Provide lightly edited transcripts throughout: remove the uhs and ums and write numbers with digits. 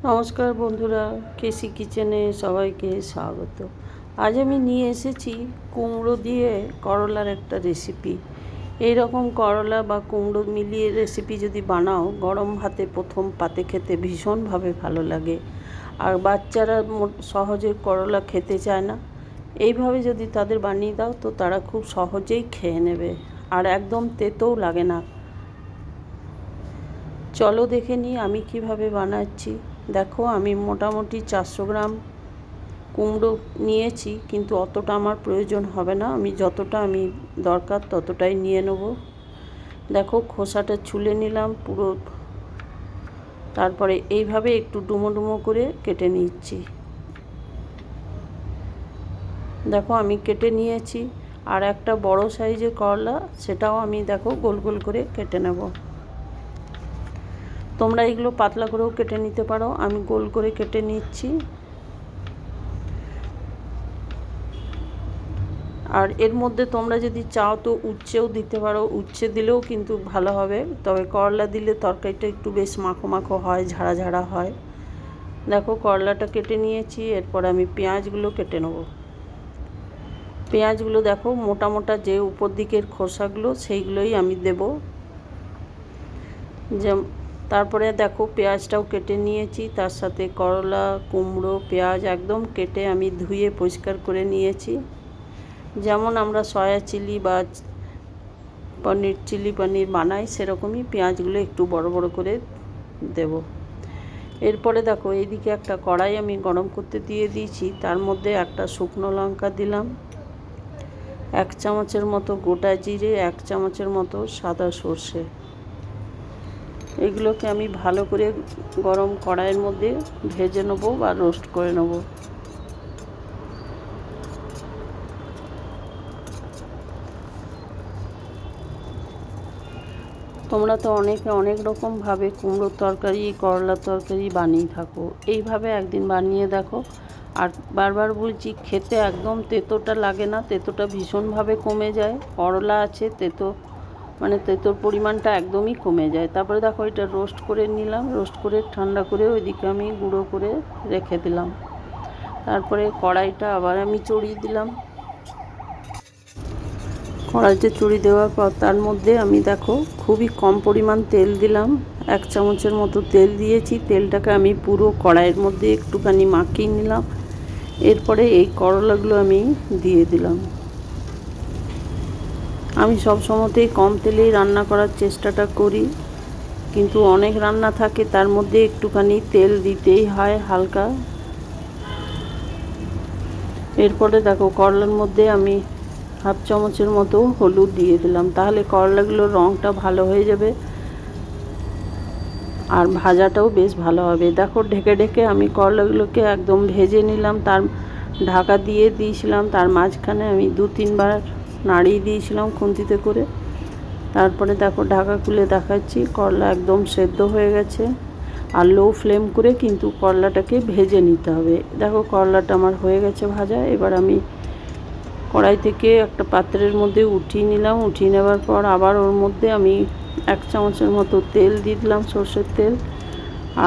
নমস্কার বন্ধুরা, কেসি কিচেনে সবাইকে স্বাগত। আজ আমি নিয়ে এসেছি কুমড়ো দিয়ে করলার একটা রেসিপি। এই রকম করলা বা কুমড়ো মিলিয়ে রেসিপি যদি বানাও, গরম ভাতে প্রথম পাতে খেতে ভীষণভাবে ভালো লাগে। আর বাচ্চারা সহজে করলা খেতে চায় না, এইভাবে যদি তাদের বানিয়ে দাও তো তারা খুব সহজেই খেয়ে নেবে, আর একদম তেতোও লাগে না। চলো দেখে নিই আমি কিভাবে বানাচ্ছি। দেখো, আমি মোটামুটি 400 গ্রাম কুমড়ো নিয়েছি, কিন্তু অতটা আমার প্রয়োজন হবে না। আমি যতটা দরকার ততটাই নিয়ে নেব। দেখো, খোসাটা ছুলে নিলাম পুরো, তারপরে এইভাবে একটু ডুমো ডুমো করে কেটে নিচ্ছি। দেখো, আমি কেটে নিয়েছি। আর একটা বড় সাইজের করলা, সেটাও আমি দেখো গোল গোল করে কেটে নেব। তোমরা এগুলো পাতলা করেও কেটে নিতে পারো, আমি গোল করে কেটে নিচ্ছি। আর এর মধ্যে তোমরা যদি চাও তো উচ্ছেও দিতে পারো, উচ্ছে দিলেও কিন্তু ভালো হবে, তবে করলা দিলে তরকারিটা একটু বেশ মাখো মাখো হয়, ঝাড়া ঝাড়া হয়। দেখো, করলাটা কেটে নিয়েছি। এরপর আমি পেঁয়াজগুলো কেটে নেব। পেঁয়াজগুলো দেখো, মোটা মোটা যে উপর দিকের খোসাগুলো সেইগুলোই আমি দেব। তারপরে দেখো, পেঁয়াজটাও কেটে নিয়েছি, তার সাথে করলা, কুমড়ো, পেঁয়াজ একদম কেটে আমি ধুয়ে পরিষ্কার করে নিয়েছি। যেমন আমরা সয়া চিলি বা চিলি পনির বানাই, সেরকমই পেঁয়াজগুলো একটু বড় বড় করে দেব। এরপরে দেখো, এইদিকে একটা কড়াই আমি গরম করতে দিয়ে দিয়েছি। তার মধ্যে একটা শুকনো লঙ্কা দিলাম, 1 চামচের মতো গোটা জিরে, 1 চামচের মতো সাদা সর্ষে। এগুলোকে আমি ভালো করে গরম কড়াইয়ের মধ্যে ভেজে নেবো বা রোস্ট করে নেবো। তোমরা তো অনেকে অনেক রকমভাবে কুমড়োর তরকারি, করলার তরকারি বানিয়ে থাকো। এইভাবে একদিন বানিয়ে দেখো। আর বারবার বলছি, খেতে একদম তেতোটা লাগে না, তেতোটা ভীষণভাবে কমে যায়। করলা আছে, তেতোর পরিমাণটা একদমই কমে যায়। তারপরে দেখো, এটা রোস্ট করে নিলাম, রোস্ট করে ঠান্ডা করে ওইদিকে আমি গুঁড়ো করে রেখে দিলাম। তারপরে কড়াইটা আবার আমি চড়িয়ে দিলাম। কড়াইতে চুড়ি দেওয়ার পর তার মধ্যে আমি দেখো খুবই কম পরিমাণ তেল দিলাম, 1 চামচের মতো তেল দিয়েছি। তেলটাকে আমি পুরো কড়াইয়ের মধ্যে একটুখানি মাখিয়ে নিলাম। এরপরে এই করলাগুলো আমি দিয়ে দিলাম। আমি সব সময়তেই কম তেলেই রান্না করার চেষ্টাটা করি, কিন্তু অনেক রান্না থাকে তার মধ্যে একটুখানি তেল দিতেই হয় হালকা। এরপরে দেখো, করলার মধ্যে আমি 1/2 চামচের মতো হলুদ দিয়ে দিলাম, তাহলে করলাগুলোর রঙটা ভালো হয়ে যাবে আর ভাজাটাও বেশ ভালো হবে। দেখো, ঢেকে ঢেকে আমি করলাগুলোকে একদম ভেজে নিলাম। তার ঢাকা দিয়ে দিয়েছিলাম, তার মাঝখানে আমি 2-3 বার নাড়িয়ে দিয়েছিলাম খুন্তিতে করে। তারপরে দেখো, ঢাকা খুলে দেখাচ্ছি, করলা একদম সেদ্ধ হয়ে গেছে। আর লো ফ্লেম করে কিন্তু করলাটাকে ভেজে নিতে হবে। দেখো, করলাটা আমার হয়ে গেছে ভাজা। এবার আমি কড়াই থেকে একটা পাত্রের মধ্যে উঠিয়ে নিলাম। উঠিয়ে নেওয়ার পর আবার ওর মধ্যে আমি 1 চামচের মতো তেল দিয়ে দিলাম, সর্ষের তেল,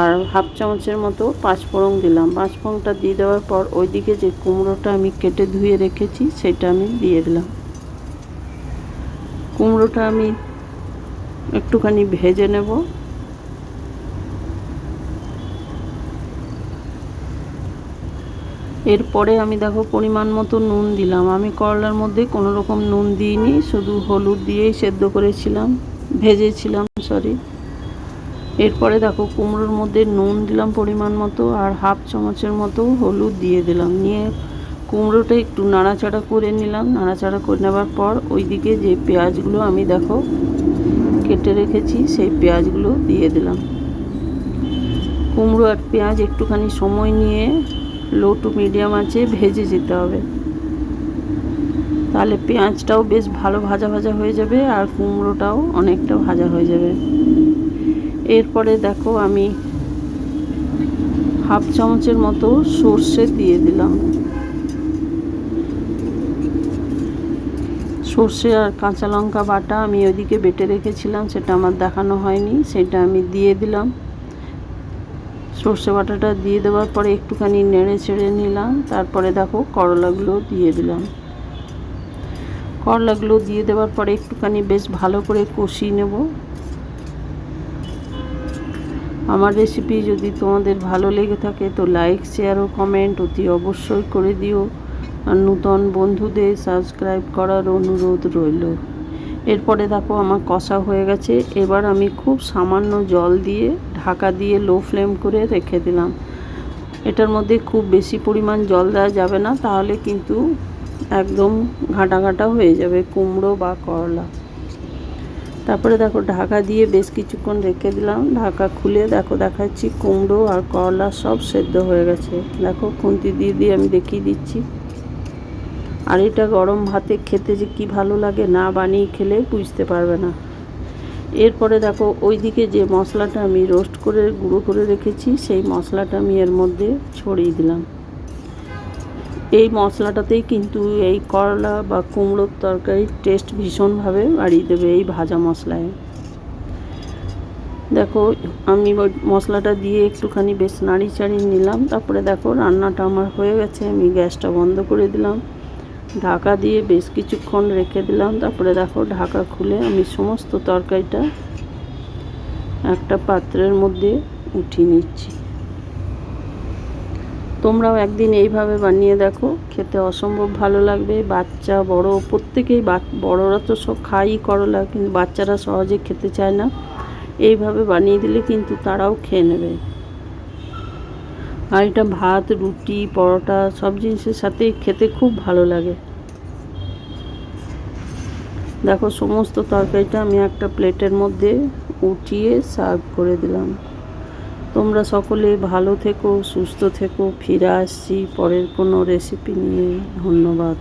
আর 1/2 চামচের মতো পাঁচফোড়ন দিলাম। পাঁচফোড়নটা দিয়ে দেওয়ার পর ওইদিকে যে কুমড়োটা আমি কেটে ধুয়ে রেখেছি সেটা আমি দিয়ে দিলাম। কুমড়োটা আমি একটুখানি ভেজে নেব। এরপরে আমি দেখো পরিমাণ মতো নুন দিলাম। আমি করলার মধ্যে কোনো রকম নুন দিইনি, শুধু হলুদ দিয়েই সেদ্ধ করেছিলাম, ভেজেছিলাম সরি। এরপরে দেখো, কুমড়োর মধ্যে নুন দিলাম পরিমাণ মতো, আর 1/2 চামচের মতো হলুদ দিয়ে দিলাম। নিয়ে কুমড়োটা একটু নাড়াচাড়া করে নিলাম। নাড়াচাড়া করে নেওয়ার পর ওইদিকে যে পেঁয়াজগুলো আমি দেখো কেটে রেখেছি সেই পেঁয়াজগুলো দিয়ে দিলাম। কুমড়ো আর পেঁয়াজ একটুখানি সময় নিয়ে লো টু মিডিয়াম আঁচে ভেজে যেতে হবে, তাহলে পেঁয়াজটাও বেশ ভালো ভাজা ভাজা হয়ে যাবে আর কুমড়োটাও অনেকটা ভাজা হয়ে যাবে। এরপরে দেখো, আমি 1/2 চামচের মতো সর্ষে দিয়ে দিলাম। সর্ষে আর কাঁচা লঙ্কা বাটা আমি ওইদিকে বেটে রেখেছিলাম, সেটা আমার দেখানো হয়নি, সেটা আমি দিয়ে দিলাম। সর্ষে বাটাটা দিয়ে দেওয়ার পরে একটুখানি নেড়ে ছেড়ে নিলাম। তারপরে দেখো করলাগুলো দিয়ে দিলাম। করলাগুলো দিয়ে দেওয়ার পরে একটুখানি বেশ ভালো করে কষিয়ে নেব। আমার রেসিপি যদি তোমাদের ভালো লেগে থাকে তো লাইক, শেয়ার ও কমেন্ট অতি অবশ্যই করে দিও। আর নতুন বন্ধুদের সাবস্ক্রাইব করার অনুরোধ রইল। এরপরে দেখো আমার কষা হয়ে গেছে। এবার আমি খুব সামান্য জল দিয়ে ঢাকা দিয়ে লো ফ্লেম করে রেখে দিলাম। এটার মধ্যে খুব বেশি পরিমাণ জল দেওয়া যাবে না, তাহলে কিন্তু একদম ঘাঁটা ঘাঁটা হয়ে যাবে কুমড়ো বা করলা। তারপরে দেখো ঢাকা দিয়ে বেশ কিছুক্ষণ রেখে দিলাম। ঢাকা খুলে দেখো দেখাচ্ছি কুমড়ো আর করলা সব সেদ্ধ হয়ে গেছে। দেখো খুন্তি দিয়ে আমি দেখিয়ে দিচ্ছি। আর এটা গরম ভাতে খেতে যে কি ভালো লাগে, না বানিয়ে খেলে বুঝতে পারবে না। এরপরে দেখো ওইদিকে যে মশলাটা আমি রোস্ট করে গুঁড়ো করে রেখেছি সেই মশলাটা আমি এর মধ্যে ছড়িয়ে দিলাম। এই মশলাটাতেই কিন্তু এই করলা বা কুমড়োর তরকারির টেস্ট ভীষণভাবে বাড়িয়ে দেবে এই ভাজা মশলায়। দেখো আমি মশলাটা দিয়ে একটুখানি বেশ নাড়ি চাড়িয়ে নিলাম। তারপরে দেখো রান্নাটা আমার হয়ে গেছে। আমি গ্যাসটা বন্ধ করে দিলাম, ঢাকা দিয়ে বেশ কিছুক্ষণ রেখে দিলাম। তারপরে দেখো ঢাকা খুলে আমি সমস্ত তরকারিটা একটা পাত্রের মধ্যে উঠিয়ে নিচ্ছি। তোমরাও একদিন এইভাবে বানিয়ে দেখো, খেতে অসম্ভব ভালো লাগবে। বাচ্চা বড় প্রত্যেকেই, বড়রা তো সব খাই করলা, কিন্তু বাচ্চারা সহজে খেতে চায় না। এইভাবে বানিয়ে দিলে কিন্তু তারাও খেয়ে নেবে। আর এটা ভাত, রুটি, পরোটা সব জিনিসের সাথেই খেতে খুব ভালো লাগে। দেখো সমস্ত তরকারিটা আমি একটা প্লেটের মধ্যে উঠিয়ে সার্ভ করে দিলাম। তোমরা সকলে ভালো থেকো, সুস্থ থেকো। ফিরে আসছি পরের কোনো রেসিপি নিয়ে। ধন্যবাদ।